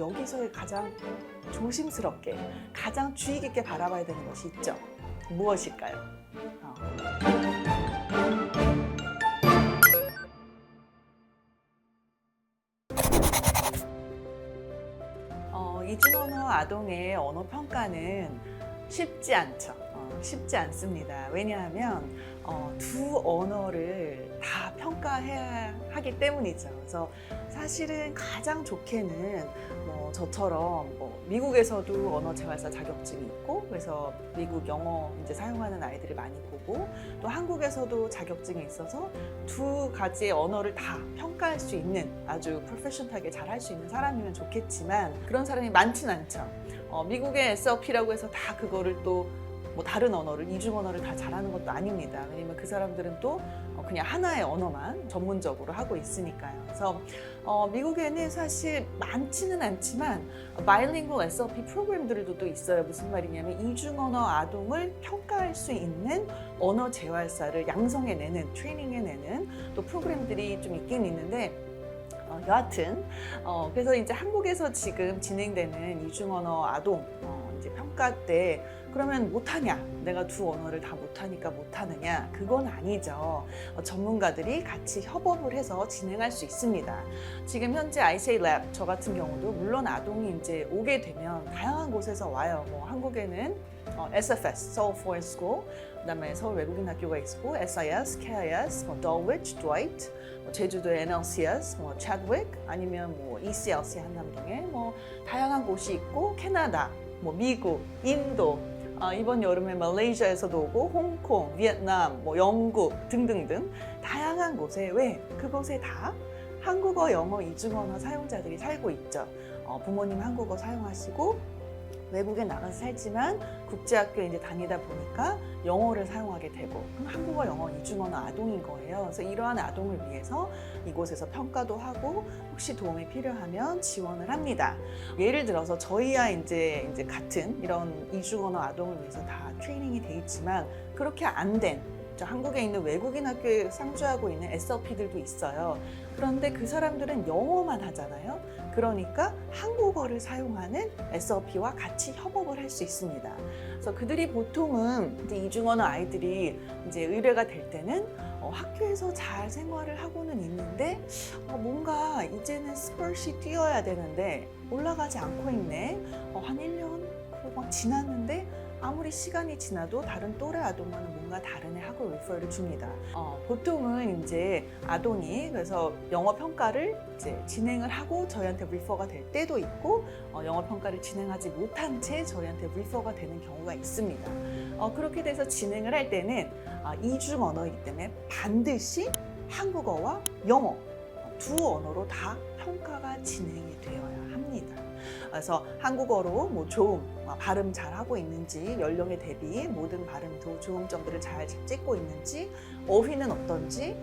여기서 가장 조심스럽게, 가장 주의 깊게 바라봐야 되는 것이 있죠. 무엇일까요? 이중언어 아동의 언어 평가는 쉽지 않죠. 쉽지 않습니다. 왜냐하면 두 언어를 다 평가해야 하기 때문이죠. 그래서 사실은 가장 좋게는 저처럼 미국에서도 언어 재활사 자격증이 있고, 그래서 미국 영어 이제 사용하는 아이들을 많이 보고, 또 한국에서도 자격증이 있어서 두 가지의 언어를 다 평가할 수 있는, 아주 프로페셔널하게 잘할 수 있는 사람이면 좋겠지만 그런 사람이 많진 않죠. 미국의 SLP라고 해서 다 그거를 또 다른 언어를, 이중 언어를 다 잘하는 것도 아닙니다. 왜냐면 그 사람들은 또 그냥 하나의 언어만 전문적으로 하고 있으니까요. 그래서 미국에는 사실 많지는 않지만 바이링구얼 SLP 프로그램들도 또 있어요. 무슨 말이냐면 이중 언어 아동을 평가할 수 있는 언어 재활사를 양성해내는, 트레이닝해내는 또 프로그램들이 좀 있긴 있는데, 여하튼 그래서 이제 한국에서 지금 진행되는 이중언어 아동 이제 평가 때 그러면 못하냐? 내가 두 언어를 다 못하니까 못하느냐? 그건 아니죠. 전문가들이 같이 협업을 해서 진행할 수 있습니다. 지금 현재 ICA Lab 저 같은 경우도 물론 아동이 이제 오게 되면 다양한 곳에서 와요. 한국에는 SFS, Seoul Foreign School, 그다음에 서울 외국인 학교가 있고, SIS, KIS, Dulwich, Dwight, 제주도의 NLCS, Chadwick, 아니면 ECLC 한남동에 다양한 곳이 있고, 캐나다, 미국, 인도, 이번 여름에 말레이시아에서도 오고, 홍콩, 베트남, 영국 등등등 다양한 곳에, 왜? 그곳에 다 한국어, 영어, 이중언어 사용자들이 살고 있죠. 부모님 한국어 사용하시고 외국에 나가서 살지만 국제학교에 이제 다니다 보니까 영어를 사용하게 되고, 그럼 한국어, 영어, 이중언어 아동인 거예요. 그래서 이러한 아동을 위해서 이곳에서 평가도 하고 혹시 도움이 필요하면 지원을 합니다. 예를 들어서 저희야 이제 같은 이런 이중언어 아동을 위해서 다 트레이닝이 돼 있지만 그렇게 안 된, 한국에 있는 외국인 학교에 상주하고 있는 SLP들도 있어요. 그런데 그 사람들은 영어만 하잖아요. 그러니까 한국어를 사용하는 SLP와 같이 협업을 할 수 있습니다. 그래서 그들이 보통은 이제 이중언어 아이들이 이제 의뢰가 될 때는 학교에서 잘 생활을 하고는 있는데 뭔가 이제는 스퍼시 뛰어야 되는데 올라가지 않고 있네. 한 1년 막 지났는데 아무리 시간이 지나도 다른 또래 아동과는 뭔가 다른 애 하고 리퍼를 줍니다. 보통은 이제 아동이 그래서 영어 평가를 이제 진행을 하고 저희한테 리퍼가 될 때도 있고, 영어 평가를 진행하지 못한 채 저희한테 리퍼가 되는 경우가 있습니다. 그렇게 돼서 진행을 할 때는 이중 언어이기 때문에 반드시 한국어와 영어 두 언어로 다 평가가 진행이 되어야 합니다. 그래서 한국어로 좋음, 발음 잘 하고 있는지, 연령에 대비 모든 발음도 좋은 점들을 잘 찍고 있는지, 어휘는 어떤지,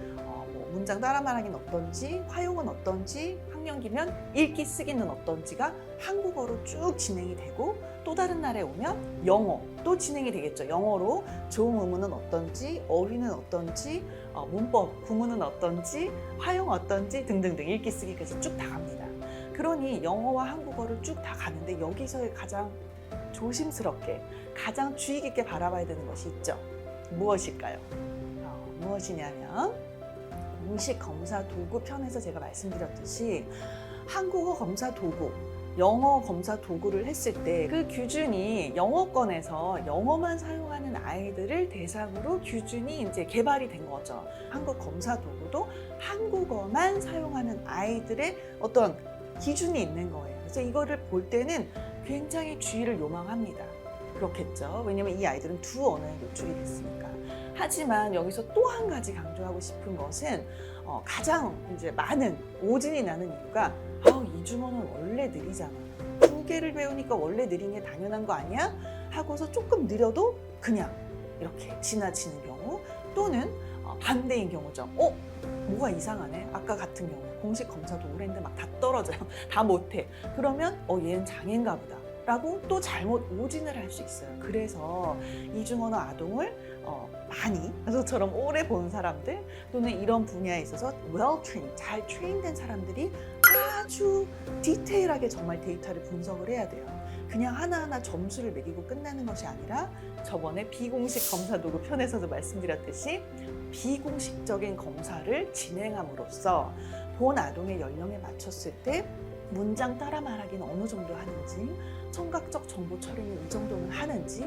문장 따라 말하기는 어떤지, 화용은 어떤지, 학년기면 읽기 쓰기는 어떤지가 한국어로 쭉 진행이 되고, 또 다른 나라에 오면 영어 또 진행이 되겠죠. 영어로 조음 의문은 어떤지, 어휘는 어떤지, 문법, 구문은 어떤지, 화용 어떤지 등등등 읽기 쓰기까지 쭉 다 갑니다. 그러니 영어와 한국어를 쭉 다 가는데 여기서 가장 조심스럽게, 가장 주의 깊게 바라봐야 되는 것이 있죠. 무엇일까요? 무엇이냐면 응시 검사 도구 편에서 제가 말씀드렸듯이 한국어 검사 도구, 영어 검사 도구를 했을 때 그 규준이 영어권에서 영어만 사용하는 아이들을 대상으로 규준이 이제 개발이 된 거죠. 한국 검사 도구도 한국어만 사용하는 아이들의 어떤 기준이 있는 거예요. 그래서 이거를 볼 때는 굉장히 주의를 요망합니다. 그렇겠죠. 왜냐면 이 아이들은 두 언어에 노출이 됐으니까. 하지만 여기서 또 한 가지 강조하고 싶은 것은 가장 이제 많은 오진이 나는 이유가 이중언어는 원래 느리잖아. 두 개를 배우니까 원래 느린 게 당연한 거 아니야? 하고서 조금 느려도 그냥 이렇게 지나치는 경우, 또는 반대인 경우죠. 뭐가 이상하네. 아까 같은 경우 공식 검사도 오랜데 막 다 떨어져요. 다 못해. 그러면 얘는 장애인가 보다 라고 또 잘못 오진을 할 수 있어요. 그래서 이중언어 아동을 많이 저처럼 오래 본 사람들, 또는 이런 분야에 있어서 well trained, 잘 트레인된 사람들이 아주 디테일하게 정말 데이터를 분석을 해야 돼요. 그냥 하나하나 점수를 매기고 끝나는 것이 아니라 저번에 비공식 검사 도구 편에서도 말씀드렸듯이 비공식적인 검사를 진행함으로써 본 아동의 연령에 맞췄을 때 문장 따라 말하기는 어느 정도 하는지, 청각적 정보 처리는 이 정도는 하는지,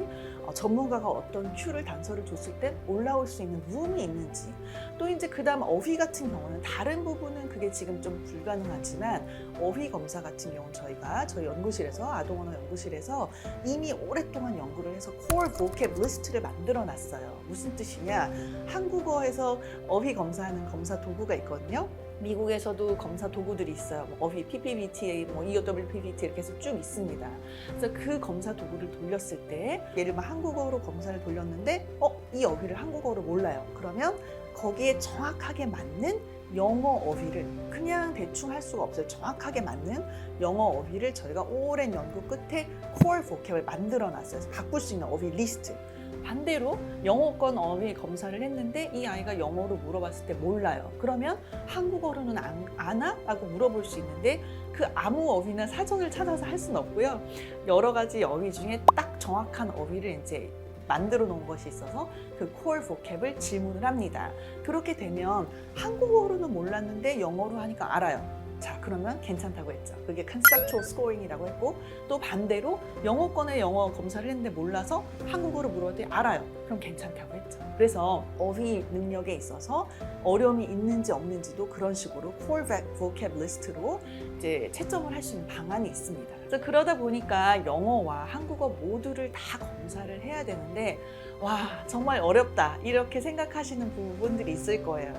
전문가가 어떤 큐를 단서를 줬을 때 올라올 수 있는 룸이 있는지, 또 이제 그다음 어휘 같은 경우는 다른 부분은 그게 지금 좀 불가능하지만 어휘 검사 같은 경우는 저희 연구실에서 아동언어 연구실에서 이미 오랫동안 연구를 해서 core vocab 리스트를 만들어 놨어요. 무슨 뜻이냐? 한국어에서 어휘 검사하는 검사 도구가 있거든요. 미국에서도 검사 도구들이 있어요. 어휘 PPBTA, EOWPBT 이렇게 해서 쭉 있습니다. 그래서 그 검사 도구를 돌렸을 때 예를 들면 한국어로 검사를 돌렸는데 이 어휘를 한국어로 몰라요. 그러면 거기에 정확하게 맞는 영어 어휘를 그냥 대충 할 수가 없어요. 정확하게 맞는 영어 어휘를 저희가 오랜 연구 끝에 core vocab을 만들어 놨어요. 그래서 바꿀 수 있는 어휘 리스트. 반대로 영어권 어휘 검사를 했는데 이 아이가 영어로 물어봤을 때 몰라요. 그러면 한국어로는 아나? 라고 물어볼 수 있는데 그 아무 어휘나 사전을 찾아서 할 수는 없고요. 여러 가지 어휘 중에 딱 정확한 어휘를 이제 만들어 놓은 것이 있어서 그 core vocab을 질문을 합니다. 그렇게 되면 한국어로는 몰랐는데 영어로 하니까 알아요. 자, 그러면 괜찮다고 했죠. 그게 conceptual scoring이라고 했고, 또 반대로 영어권의 영어 검사를 했는데 몰라서 한국어로 물어봤더니 알아요. 그럼 괜찮다고 했죠. 그래서 어휘 능력에 있어서 어려움이 있는지 없는지도 그런 식으로 core vocab 리스트로 이제 채점을 할 수 있는 방안이 있습니다. 그래서 그러다 보니까 영어와 한국어 모두를 다 검사를 해야 되는데 와, 정말 어렵다 이렇게 생각하시는 부분들이 있을 거예요.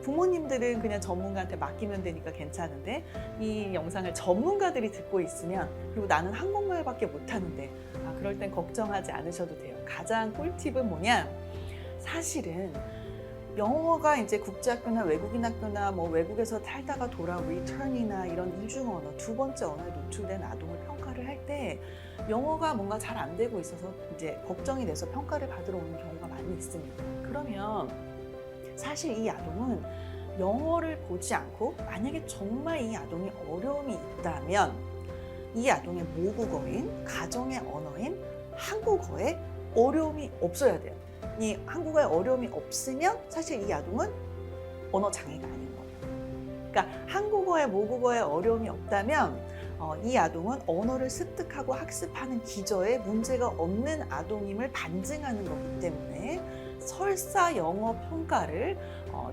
부모님들은 그냥 전문가한테 맡기면 되니까 괜찮은데 이 영상을 전문가들이 듣고 있으면, 그리고 나는 한국말밖에 못하는데 그럴 땐 걱정하지 않으셔도 돼요. 가장 꿀팁은 뭐냐? 사실은 영어가 이제 국제학교나 외국인 학교나 외국에서 살다가 돌아온 리턴이나 이런 이중 언어, 두 번째 언어에 노출된 아동을 평가를 할 때 영어가 뭔가 잘 안 되고 있어서 이제 걱정이 돼서 평가를 받으러 오는 경우가 많이 있습니다. 그러면 사실 이 아동은 영어를 보지 않고 만약에 정말 이 아동이 어려움이 있다면 이 아동의 모국어인, 가정의 언어인 한국어에 어려움이 없어야 돼요. 이 한국어에 어려움이 없으면 사실 이 아동은 언어 장애가 아닌 거예요. 그러니까 한국어에 모국어에 어려움이 없다면 이 아동은 언어를 습득하고 학습하는 기저에 문제가 없는 아동임을 반증하는 거기 때문에 설사 영어 평가를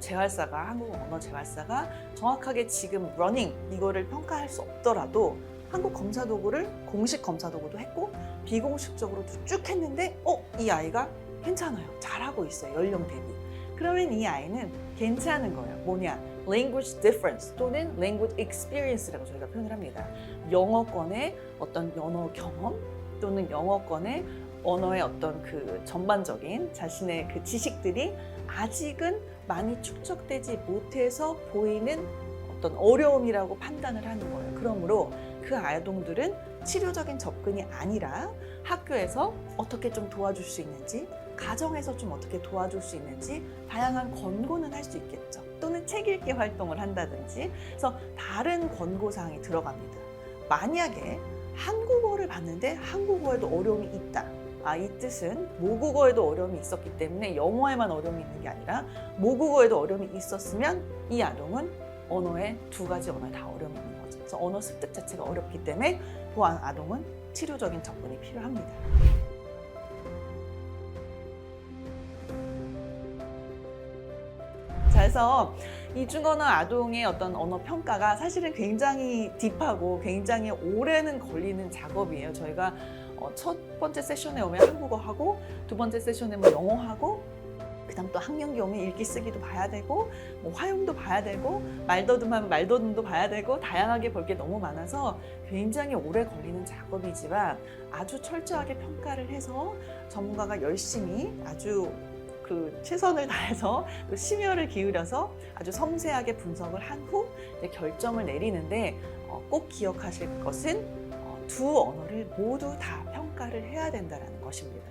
재활사가, 한국 언어 재활사가 정확하게 지금 러닝 이거를 평가할 수 없더라도 한국 검사 도구를 공식 검사 도구도 했고 비공식적으로도 쭉 했는데 이 아이가 괜찮아요. 잘하고 있어요. 연령 대비. 그러면 이 아이는 괜찮은 거예요. 뭐냐? language difference 또는 language experience라고 저희가 표현을 합니다. 영어권의 어떤 언어 경험 또는 영어권의 언어의 어떤 그 전반적인 자신의 그 지식들이 아직은 많이 축적되지 못해서 보이는 어떤 어려움이라고 판단을 하는 거예요. 그러므로 그 아동들은 치료적인 접근이 아니라 학교에서 어떻게 좀 도와줄 수 있는지, 가정에서 좀 어떻게 도와줄 수 있는지 다양한 권고는 할 수 있겠죠. 또는 책 읽기 활동을 한다든지 그래서 다른 권고사항이 들어갑니다. 만약에 한국어를 봤는데 한국어에도 어려움이 있다. 이 뜻은 모국어에도 어려움이 있었기 때문에 영어에만 어려움이 있는 게 아니라 모국어에도 어려움이 있었으면 이 아동은 언어에 두 가지 언어에 다 어려움이 있는 거죠. 그래서 언어 습득 자체가 어렵기 때문에 보안 아동은 치료적인 접근이 필요합니다. 그래서 이중언어 아동의 어떤 언어 평가가 사실은 굉장히 딥하고 굉장히 오래는 걸리는 작업이에요. 저희가 첫 번째 세션에 오면 한국어 하고 두 번째 세션에 영어 하고 그다음 또 학령기 오면 읽기 쓰기도 봐야 되고 화용도 봐야 되고 말더듬하면 말더듬도 봐야 되고 다양하게 볼 게 너무 많아서 굉장히 오래 걸리는 작업이지만 아주 철저하게 평가를 해서 전문가가 열심히 아주 최선을 다해서 또 심혈을 기울여서 아주 섬세하게 분석을 한 후 결정을 내리는데 꼭 기억하실 것은 두 언어를 모두 다 평가를 해야 된다는 것입니다.